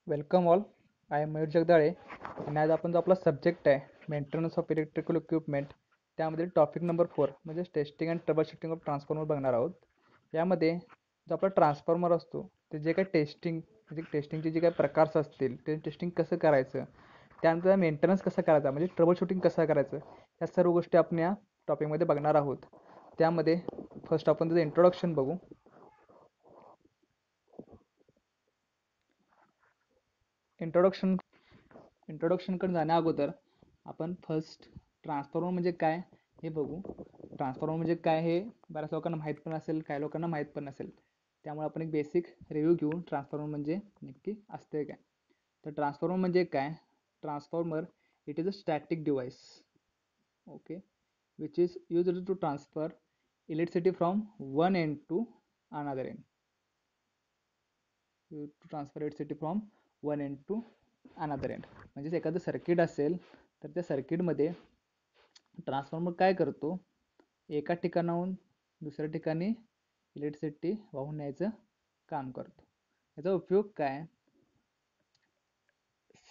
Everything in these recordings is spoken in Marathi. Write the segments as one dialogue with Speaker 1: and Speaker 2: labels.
Speaker 1: Welcome all. I am Mayur Jagdale आणि आज आपण जो आपला सब्जेक्ट आहे मेंटेनन्स ऑफ इलेक्ट्रिकल इक्विपमेंट त्यामध्ये टॉपिक नंबर 4 म्हणजे testing and troubleshooting of transformer बघणार आहोत. यामध्ये जो आपला ट्रान्सफॉर्मर असतो ते जे काही टेस्टिंगचे जे काही प्रकार असतील ते टेस्टिंग कसं करायचं, त्यानंतर मेंटेनन्स कसं करायचा म्हणजे ट्रबल शूटिंग कसं करायचं, या सर्व गोष्टी आपण या टॉपिकमध्ये बघणार आहोत. त्यामध्ये फर्स्ट आपण त्याचं इंट्रोडक्शन बघू. इंट्रोडक्शनकडे जाण्या अगोदर आपण फर्स्ट ट्रान्सफॉर्मर म्हणजे काय हे बघू. ट्रान्सफॉर्मर म्हणजे काय हे बऱ्याच लोकांना माहीत पण असेल, काही लोकांना माहीत पण नसेल. त्यामुळे आपण एक बेसिक रिव्ह्यू घेऊ ट्रान्सफॉर्मर म्हणजे नक्की असते काय. तर ट्रान्सफॉर्मर म्हणजे काय? Transformer it is a static device, okay, which is used to transfer electricity from one end to another end. To transfer electricity from one end to another end. म्हणजेच एखादं सर्किट असेल तर त्या सर्किटमध्ये ट्रान्सफॉर्मर काय करतो, एका ठिकाणाहून दुसऱ्या ठिकाणी इलेक्ट्रिसिटी वाहून न्यायचं काम करतो. याचा उपयोग काय?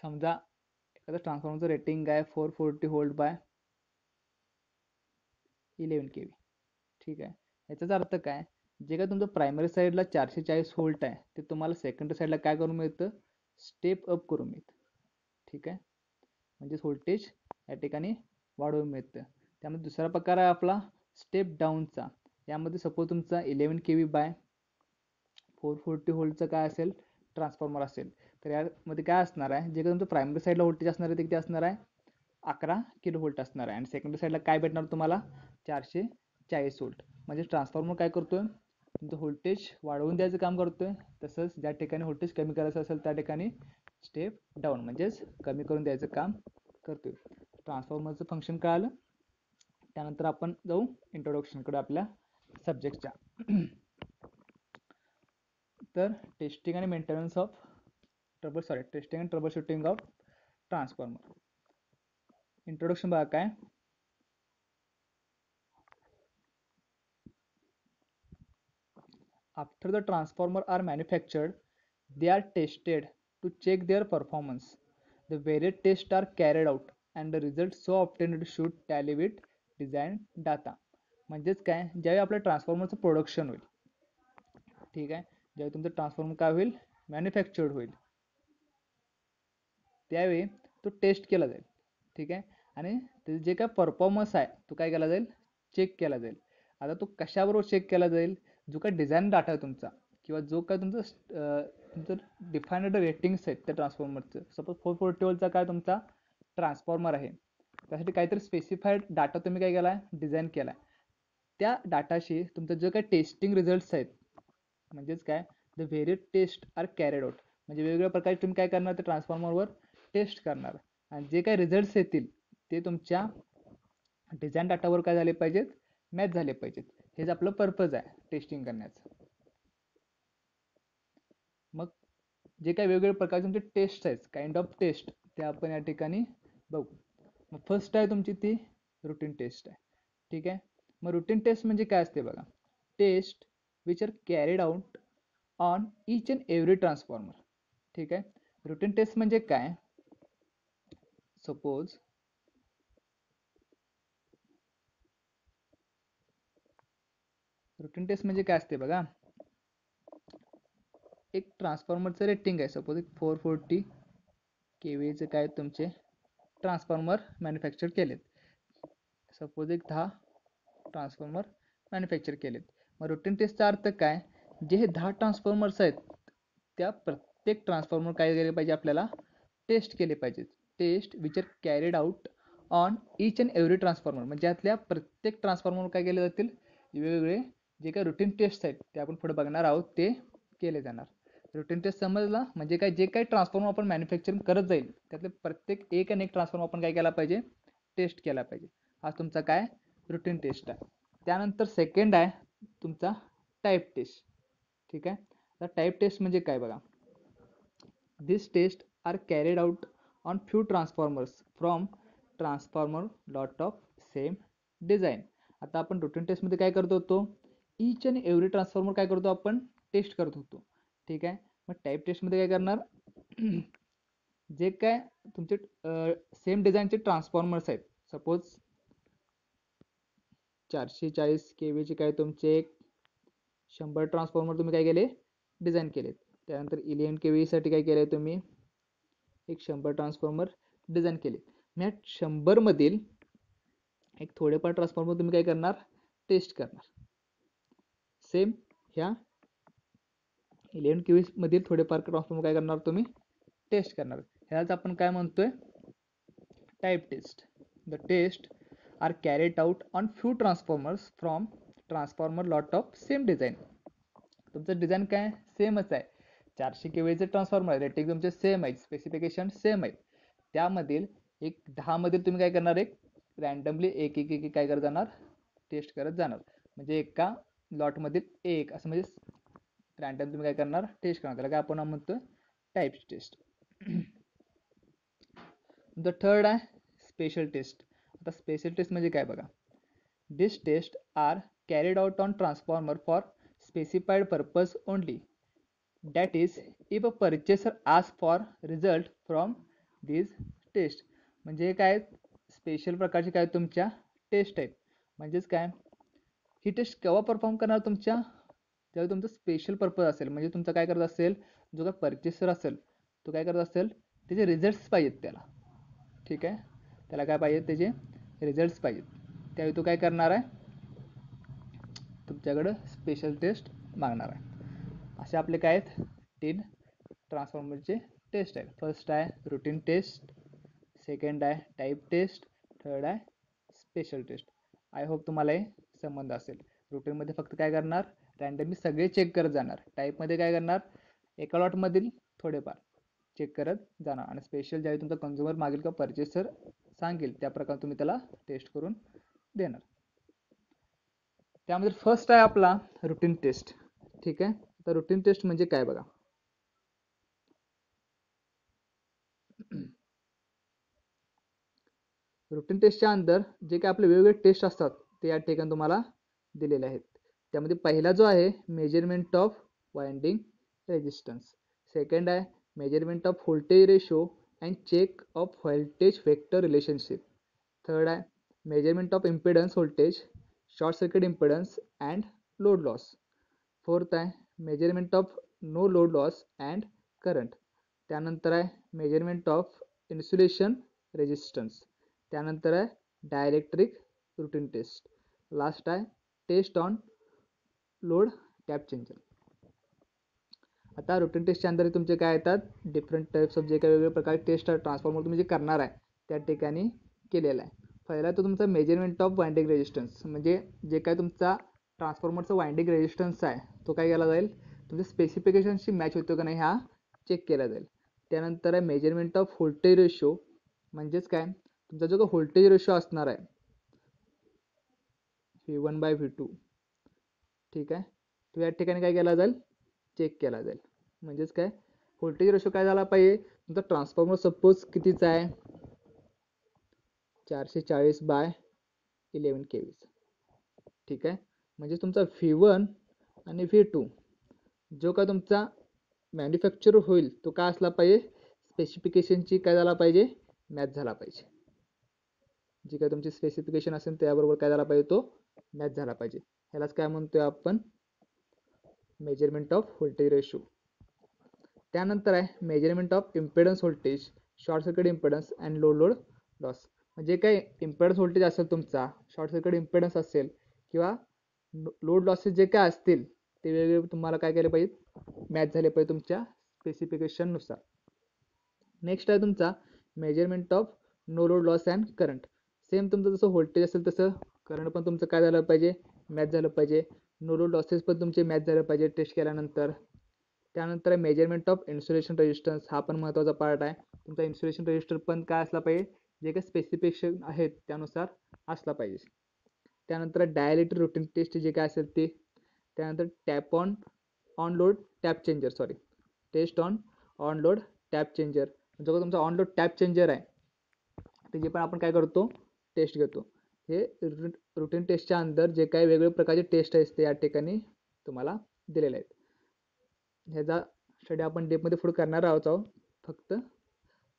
Speaker 1: समजा एखाद्या ट्रान्सफॉर्मरचं रेटिंग आहे 440 व्होल्ट बाय 11 kV. ठीक आहे. याचाच अर्थ काय, जे काय तुमचं प्रायमरी साईडला 440 व्होल्ट आहे ते तुम्हाला सेकंडरी साईडला काय करून मिळतं, स्टेप अप करून मिळतं. ठीक आहे, म्हणजेच व्होल्टेज या ठिकाणी वाढवून मिळतं. त्यामध्ये दुसरा प्रकार आहे आपला स्टेप डाऊनचा. यामध्ये सपोज तुमचा 11 kV बाय 440 व्होल्टचं काय असेल ट्रान्सफॉर्मर असेल, तर यामध्ये काय असणार आहे, जे काही तुमचं प्रायमरी साईडला व्होल्टेज असणार आहे ते किती असणार आहे, 11 किलो व्होल्ट असणार आहे. आणि सेकंडरी साईडला काय भेटणार तुम्हाला, 440 व्होल्ट. म्हणजे ट्रान्सफॉर्मर काय करतोय, तुमचं व्होल्टेज वाढवून द्यायचं काम करतोय. तसंच ज्या ठिकाणी व्होल्टेज कमी करायचं असेल त्या ठिकाणी स्टेप डाऊन म्हणजेच कमी करून द्यायचं काम करतोय. ट्रान्सफॉर्मरचं फंक्शन कळालं. त्यानंतर आपण जाऊ इंट्रोडक्शनकडे आपल्या सब्जेक्टच्या. तर टेस्टिंग आणि maintenance of testing and troubleshooting of transformer. Introduction बघा काय. After the transformer are manufactured, they are tested to check their performance. The various tests are carried out and the results so obtained should tally with design data. म्हणजेच काय, ज्यावेळी आपल्या ट्रान्सफॉर्मरचं प्रोडक्शन होईल, ठीक आहे, ज्यावेळी तुमचं ट्रान्सफॉर्मर काय होईल, मॅन्युफॅक्चर्ड होईल, त्यावेळी तो टेस्ट केला जाईल. ठीक आहे, आणि त्याचे जे काय परफॉर्मन्स आहे तो काय केला जाईल, चेक केला जाईल. आता तो कशाबरोबर चेक केला जाईल, जो काय डिझाईन डाटा आहे तुमचा किंवा जो काय तुमचं डिफाईन्ड रेटिंग्स आहेत त्या ट्रान्सफॉर्मरचं. सपोज 440 व्होल्टचा काय तुमचा ट्रान्सफॉर्मर आहे, त्यासाठी काहीतरी स्पेसिफाईड डाटा तुम्ही काय केला आहे, डिझाईन केला आहे. त्या डाटाशी तुमचं जे काही टेस्टिंग रिझल्ट्स आहेत, म्हणजेच काय, the various test are carried out, म्हणजे वेगवेगळ्या प्रकारे तुम्ही काय करणार, त्या ट्रान्सफॉर्मरवर टेस्ट करणार. आणि जे काही रिझल्ट्स येतील ते तुमच्या डिझाईन डाटावर काय झाले पाहिजेत, मॅच झाले पाहिजेत. हेच आपलं पर्पज आहे टेस्टिंग करण्याचं. मग जे काही वेगवेगळ्या प्रकारचे तुमचे टेस्ट आहेत, काइंड ऑफ टेस्ट, ते आपण या ठिकाणी बघू. मग फर्स्ट आहे तुमची ती रुटीन टेस्ट आहे. ठीक आहे, मग रुटीन टेस्ट म्हणजे काय असते बघा, taste which are carried out on each and every transformer. ठीक आहे, रुटीन टेस्ट म्हणजे काय, सपोज रुटीन टेस्ट म्हणजे काय असते बघा, एक ट्रान्सफॉर्मरचं रेटिंग आहे, सपोज एक 440 kVचे काय तुमचे ट्रान्सफॉर्मर मॅन्युफॅक्चर केलेत. सपोज एक 10 ट्रान्सफॉर्मर मॅन्युफॅक्चर केलेत. मग रुटीन टेस्टचा अर्थ काय, जे हे 10 ट्रान्सफॉर्मर्स आहेत त्या प्रत्येक ट्रान्सफॉर्मर काय केले पाहिजे, आपल्याला टेस्ट केले पाहिजेत. Taste which are carried out on each and every transformer, म्हणजे यातल्या प्रत्येक ट्रान्सफॉर्मर काय केले जातील, वेगवेगळे जे काही रुटीन टेस्ट आहेत ते आपण पुढे बघणार आहोत ते केले जाणार. रुटीन टेस्ट समजला म्हणजे काय, जे काही ट्रान्सफॉर्मर आपण मॅन्युफॅक्चरिंग करत जाईल त्यातले प्रत्येक एक आणि एक ट्रान्सफॉर्मर आपण काय केला पाहिजे, टेस्ट केला पाहिजे. हा तुमचा काय रुटीन टेस्ट आहे. त्यानंतर सेकंड आहे तुमचा टाईप टेस्ट. ठीक आहे, तर टाईप टेस्ट म्हणजे काय बघा, this test are carried out on few transformers from transformer lot of same design. आता आपण रुटीन टेस्टमध्ये काय करत होतो, ईच अँड एव्हरी ट्रान्सफॉर्मर काय करतो आपण टेस्ट करत होतो. ठीक आहे, मग टाईप टेस्टमध्ये काय करणार, जे काय तुमचे सेम डिझाईनचे ट्रान्सफॉर्मर्स आहेत, सपोज 440 kVचे काय तुमचे 100 ट्रान्सफॉर्मर तुम्ही काय केले, डिझाईन केलेत. त्यानंतर 11 kV साठी काय केलं तुम्ही, एक 100 ट्रान्सफॉर्मर डिझाईन केले. मग 100 मधील एक थोडेफार ट्रान्सफॉर्मर तुम्ही काय करणार, टेस्ट करणार. सेम ह्या 11 kV मधील थोडेफार ट्रान्सफॉर्मर काय करणार तुम्ही, टेस्ट करणार. ह्यालाच आपण काय म्हणतोय, type test. The test are carried out on few transformers from transformer lot of same design. तुमचं डिझाईन काय सेमच आहे, 400 kVचे ट्रान्सफॉर्मर, रेटिंग तुमचे सेम आहेत, स्पेसिफिकेशन सेम आहेत. त्यामधील एक 10 मधील तुम्ही काय करणार, एक रँडमली एक एक एक काय करत जाणार, टेस्ट करत जाणार. म्हणजे एका लॉटमधील एक असं, म्हणजे रँडम तुम्ही काय करणार, टेस्ट करणार. त्याला काय आपण म्हणतो, टाइप टेस्ट. द थर्ड आहे स्पेशल टेस्ट. आता स्पेशल टेस्ट म्हणजे काय बघा, this test are carried out on transformer for specified purpose only. That is if a purchaser ask for result from this test. म्हणजे काय स्पेशल प्रकारचे काय तुमच्या टेस्ट आहेत. म्हणजेच काय, ही टेस्ट केव्हा परफॉर्म करणार, तुमच्या जेव्हा तुमचा स्पेशल पर्पज असेल. म्हणजे तुमचा काय करत असेल, जो काय परचेसर असेल तो काय करत असेल, त्याचे रिझल्ट्स पाहिजेत त्याला. ठीक आहे, त्याला काय पाहिजे, त्याचे रिझल्ट्स पाहिजेत. त्यावेळी तो काय करणार आहे, तुमच्याकडं स्पेशल टेस्ट मागणार आहे. असे आपले काय आहेत, 3 ट्रान्सफॉर्मरचे टेस्ट आहेत. फर्स्ट आहे रुटीन टेस्ट, सेकंड आहे टाइप टेस्ट, थर्ड आहे स्पेशल टेस्ट. आय होप तुम्हाला हे संबंध असेल. रुटीनमध्ये फक्त काय करणार, रँडमली सगळे चेक करत जाणार. टाईपमध्ये काय करणार, एका लॉटमधील थोडेफार चेक करत जाणार. आणि स्पेशल ज्यावेळी तुमचा कन्झ्युमर मागेल किंवा परचेसर सांगेल त्या प्रकारे तुम्ही त्याला टेस्ट करून देणार. त्यामध्ये फर्स्ट आहे आपला रुटीन टेस्ट. ठीक आहे, तर रुटीन टेस्ट म्हणजे काय बघा, रुटीन टेस्टच्या अंदर जे काय आपले वेगवेगळे टेस्ट असतात ते या ठिकाणी तुम्हाला दिलेले आहेत. त्यामध्ये पहिला जो आहे measurement of winding resistance, second आहे measurement of voltage ratio and check of voltage vector relationship, third आहे measurement of impedance voltage, short circuit impedance and load loss, fourth आहे measurement of no load loss and current, त्यानंतर आहे मेजरमेंट ऑफ इन्सुलेशन रेजिस्टन्स, त्यानंतर आहे डायलेक्ट्रिक रुटीन टेस्ट, लास्ट आहे test on load tap changer. आता रुटीन टेस्टच्या अंदर तुमचे काय येतात, डिफरंट टाइप्स ऑफ जे काही वेगवेगळे प्रकारचे टेस्ट ट्रान्सफॉर्मर तुम्ही जे करणार आहे त्या ठिकाणी केलेला आहे. पहिला तो तुमचा मेजरमेंट ऑफ वाइंडिंग रेजिस्टन्स, म्हणजे जे काय तुमचा ट्रान्सफॉर्मरचा वाइंडिंग रेजिस्टन्स आहे तो काय केला जाईल, तुमच्या स्पेसिफिकेशनशी मॅच होतो का नाही हा चेक केला जाईल. त्यानंतर आहे मेजरमेंट ऑफ व्होल्टेज रेशो, म्हणजेच काय तुमचा जो काही व्होल्टेज रेशो असणार आहे V1/V2, ठीक आहे, तो या ठिकाणी काय केला जाईल, चेक केला जाईल. म्हणजेच काय व्होल्टेज रेशो काय झाला पाहिजे, तुमचा ट्रान्सफॉर्मर सपोज कितीचा आहे, 440/11 kV. ठीक आहे, म्हणजे तुमचा V1 आणि V2 जो का तुमचा मॅन्युफॅक्चर होईल तो काय असला पाहिजे, स्पेसिफिकेशनची काय झाला पाहिजे, मॅच झाला पाहिजे. जी काय तुमची स्पेसिफिकेशन असेल त्याबरोबर काय झाला पाहिजे, तो मॅच झाला पाहिजे. ह्यालाच काय म्हणतोय आपण, मेजरमेंट ऑफ व्होल्टेज रेशो. त्यानंतर आहे measurement of impedance voltage, short circuit impedance and low load loss. म्हणजे काय इम्पिडन्स व्होल्टेज असेल तुमचा, शॉर्ट सर्किट इम्पिडन्स असेल किंवा लोड लॉसेस जे काय असतील ते वेगवेगळे तुम्हाला काय केले पाहिजे, मॅच झाले पाहिजे तुमच्या स्पेसिफिकेशननुसार. नेक्स्ट आहे तुमचा measurement of no load loss and current. Same तुमचं जसं व्होल्टेज असेल तसं करंट पण तुमचं काय झालं पाहिजे, मॅच झालं पाहिजे. नो लोड लॉसेस पण तुमचे मॅच झालं पाहिजे टेस्ट केल्यानंतर. त्यानंतर आहे मेजरमेंट ऑफ इन्सुलेशन रेजिस्टन्स, हा पण महत्त्वाचा पार्ट आहे. तुमचा इन्सुलेशन रेजिस्टर पण काय असला पाहिजे, जे काही स्पेसिफिकेशन आहेत त्यानुसार असला पाहिजे. त्यानंतर डायलेक्ट्रिक रुटीन टेस्ट जे काय असेल ते. त्यानंतर tap on load tap changer, sorry test on load tap changer. जो तुमचा ऑन लोड टॅप चेंजर आहे त्याची पण आपण काय करतो, टेस्ट घेतो. हे रुटीन टेस्टच्या अंदर जे काही वेगवेगळे प्रकारचे टेस्ट आहेत ते या ठिकाणी तुम्हाला दिलेले आहेत. ह्याचा स्टडी आपण डीपमध्ये पुढे करणार आहोत. फक्त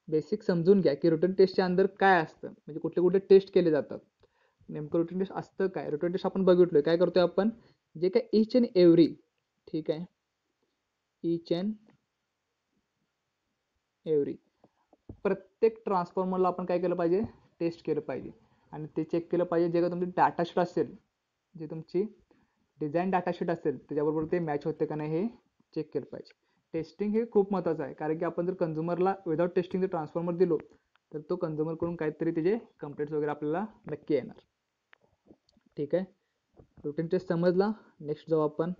Speaker 1: बेसिक समजून घ्या की रुटीन टेस्टच्या अंदर काय असतं, म्हणजे कुठले कुठले टेस्ट केले जातात. नेमकं रुटीन टेस्ट असतं काय. रुटीन टेस्ट आपण बघितलोय काय करतोय आपण, जे काय ईच अँड एव्हरी, ठीक आहे, ईच अँड एव्हरी प्रत्येक ट्रान्सफॉर्मरला आपण काय केलं पाहिजे, टेस्ट केलं पाहिजे. आणि ते चेक केलं पाहिजे जे का तुमची डाटाशीट असेल, जे तुमची डिझाईन डाटाशीट असेल त्याच्याबरोबर ते मॅच होते का नाही हे चेक केलं पाहिजे. टेस्टिंग हे खूप महत्त्वाचं आहे, कारण की आपण जर कंझ्युमरला विदाउट टेस्टिंग जर ट्रान्सफॉर्मर दिलो तर तो कंझ्युमरकडून काहीतरी त्याचे कंप्लेंट्स वगैरे आपल्याला नक्की येणार. ठीक आहे, रुटीन टेस्ट समजला. नेक्स्ट जाऊ आपण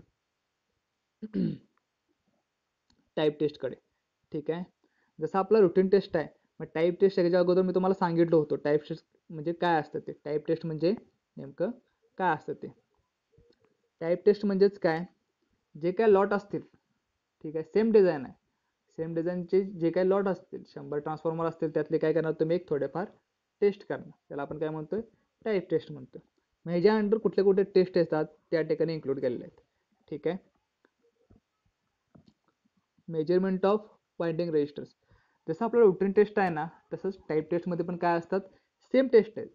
Speaker 1: टाईप टेस्टकडे. ठीक आहे, जसं आपला रुटीन टेस्ट आहे, मग टाईप टेस्ट याच्या अगोदर मी तुम्हाला सांगितलं होतं टाईप टेस्ट म्हणजे काय असतं ते. टाईप टेस्ट म्हणजे नेमकं काय असतं ते. टाईप टेस्ट म्हणजेच काय, जे काय लॉट असतील, ठीक आहे, सेम डिझाईन आहे, सेम डिझाईनचे जे काही लॉट असतील 100 ट्रान्सफॉर्मर असतील त्यातले काय करणार तुम्ही एक थोडेफार टेस्ट करणार, त्याला आपण काय म्हणतोय टाईप टेस्ट म्हणतोय. मग ह्याच्या अंडर कुठले कुठले टेस्ट येतात त्या ठिकाणी इन्क्लूड केलेले आहेत. ठीक आहे, मेजरमेंट ऑफ वाइंडिंग रेजिस्टर्स. जसं आपलं रुटीन टेस्ट आहे ना तसंच टाईप टेस्टमध्ये पण काय असतात, सेम टेस्ट आहेत.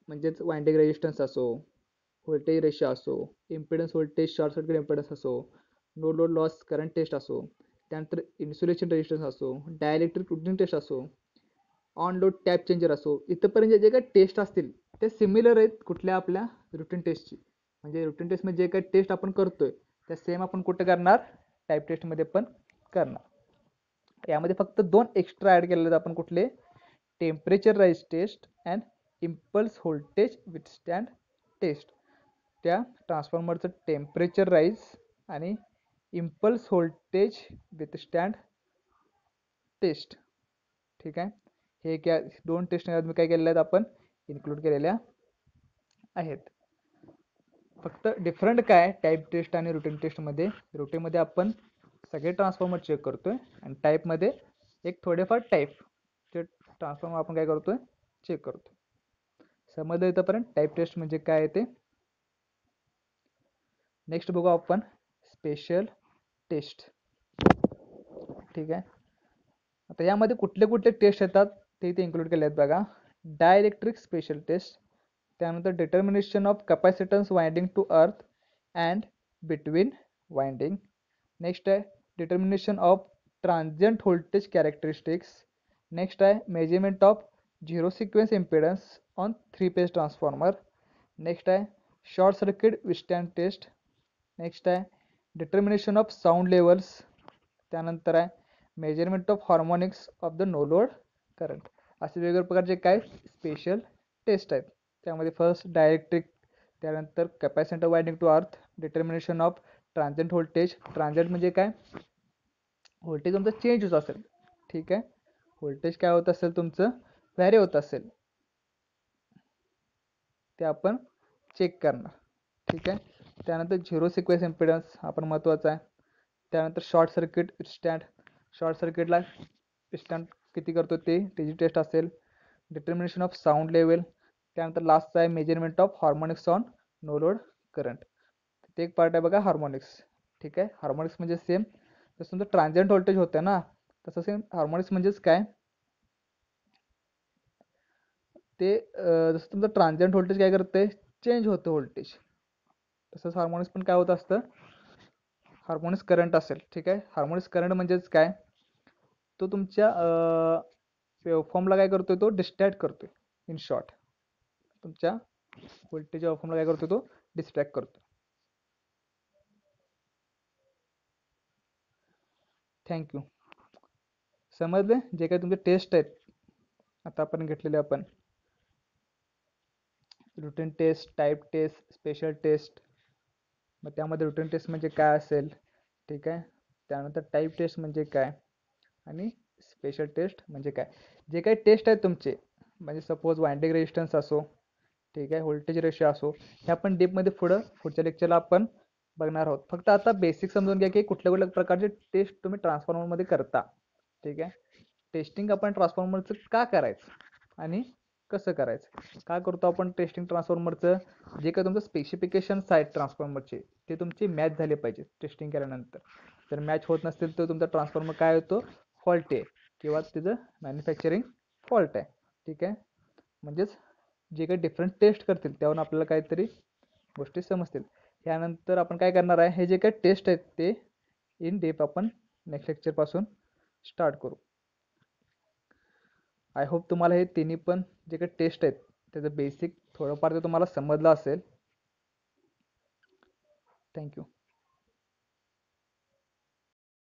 Speaker 1: म्हणजेच वाइंडिंग रेजिस्टन्स असो, व्होल्टेज रेशो असो, impedance voltage short circuit impedance असो, no load loss current test असो, त्यानंतर इन्सुलेशन रेजिस्टन्स असो, डायलेक्ट्रिक रुटीन टेस्ट असो, ऑन लोड टॅप चेंजर असो, इथंपर्यंत जे काही टेस्ट असतील ते सिमिलर आहेत कुठल्या आपल्या रुटीन टेस्टची. म्हणजे रुटीन टेस्टमध्ये जे काही टेस्ट आपण करतोय त्या सेम आपण कुठे करणार, टाईप टेस्टमध्ये पण करणार. यामध्ये फक्त 2 एक्स्ट्रा ॲड केलेले आहेत आपण, कुठले, temperature rise test and impulse voltage withstand test. त्या ट्रान्सफॉर्मरचं टेम्परेचर राईज आणि इम्पल्स व्होल्टेज विथस्टँड टेस्ट. ठीक आहे, हे क्या 2 टेस्ट मी काय केलेल्या आहेत आपण इन्क्लूड केलेल्या आहेत. फक्त डिफरंट काय टाईप टेस्ट आणि रुटीन टेस्टमध्ये, रुटीनमध्ये आपण सगळे ट्रान्सफॉर्मर चेक करतोय आणि टाईपमध्ये एक थोडेफार टाईपचे ट्रान्सफॉर्मर आपण काय करतोय चेक करतोय. समजलं इथंपर्यंत टाईप टेस्ट म्हणजे काय आहे ते. नेक्स्ट बघू आपण स्पेशल टेस्ट. ठीक आहे, आता यामध्ये कुठले कुठले टेस्ट येतात ते इथे इन्क्लूड केले आहेत बघा. डायइलेक्ट्रिक स्पेशल टेस्ट, त्यानंतर determination of capacitance winding to earth and between winding. Next आहे determination of transient voltage characteristics. Next आहे measurement of zero sequence impedance on 3 phase transformer. Next आहे short circuit withstand test. Next आहे डिटर्मिनेशन ऑफ साऊंड लेवल्स. त्यानंतर आहे measurement of harmonics of the no load current. असे वेगवेगळ्या प्रकारचे काय स्पेशल टेस्ट आहेत. त्यामध्ये फर्स्ट डायलेक्ट्रिक, त्यानंतर capacitor winding to earth, determination of transient voltage. Transient म्हणजे काय, व्होल्टेज तुमचं चेंज होत असेल. ठीक आहे, व्होल्टेज काय होत असेल तुमचं व्हॅरी होत असेल ते आपण चेक करणार. ठीक आहे, त्यानंतर झिरो सिक्वेन्स इम्पिडन्स आपण महत्त्वाचा आहे. त्यानंतर शॉर्ट सर्किट स्टँड, शॉर्ट सर्किटला स्टँड किती करतो ते त्याची टेस्ट असेल. Determination of sound level. त्यानंतर लास्टचा आहे measurement of harmonics on no load current. ते एक पार्ट आहे बघा हार्मोनिक्स. ठीक आहे, हार्मोनिक्स म्हणजे सेम जसं तुमचं ट्रान्झिएंट व्होल्टेज होतं ना तसं सेम हार्मोनिक्स म्हणजेच काय ते, जसं तुमचं ट्रान्झिएंट व्होल्टेज काय करते चेंज होतं व्होल्टेज, तसंच हार्मोनिक्स पण काय होत असतं हार्मोनिक्स करंट असेल. ठीक आहे, हार्मोनिक्स करंट म्हणजेच काय, तो तुमच्या वेव्हफॉर्मला काय करतोय तो डिस्ट्रॅक्ट करतोय. इन शॉर्ट तुमच्या व्होल्टेज वेव्हफॉर्मला काय करतोय तो डिस्ट्रॅक्ट करतो. थँक्यू. समजले जे काही तुमचे टेस्ट आहेत आता आपण घेतलेले, आपण routine test, type test, special test. मग त्यामध्ये रुटीन टेस्ट म्हणजे काय असेल, ठीक आहे, त्यानंतर टाईप टेस्ट म्हणजे काय आणि स्पेशल टेस्ट म्हणजे काय. जे काही टेस्ट आहेत तुमचे, म्हणजे सपोज वाइंडिंग रेजिस्टन्स असो, ठीक आहे, व्होल्टेज रेशो असो, हे आपण डीपमध्ये पुढच्या लेक्चरला आपण बघणार आहोत. फक्त आता बेसिक समजून घ्या की कुठल्या कुठल्या प्रकारचे टेस्ट तुम्ही ट्रान्सफॉर्मरमध्ये करता. ठीक आहे, टेस्टिंग आपण ट्रान्सफॉर्मरचं का करायचं आणि कसं करायचं. का करतो आपण टेस्टिंग ट्रान्सफॉर्मरचं, जे काही तुमचं स्पेसिफिकेशन्स आहेत ट्रान्सफॉर्मरचे ते तुमचे मॅच झाले पाहिजे टेस्टिंग केल्यानंतर. जर मॅच होत नसतील तर तुमचा ट्रान्सफॉर्मर काय होतो फॉल्टी आहे किंवा त्याचं मॅन्युफॅक्चरिंग फॉल्ट आहे. ठीक आहे, म्हणजेच जे काही डिफरंट टेस्ट करतील त्यावरून आपल्याला काहीतरी गोष्टी समजतील. यानंतर आपण काय करणार आहे, हे जे काही टेस्ट आहेत ते इन डेप आपण नेक्स्ट लेक्चरपासून स्टार्ट करू. आय होप तुम्हाला हे तिन्ही पण जे काही टेस्ट आहेत त्याचं बेसिक थोडंफार ते तुम्हाला समजलं असेल. थँक्यू.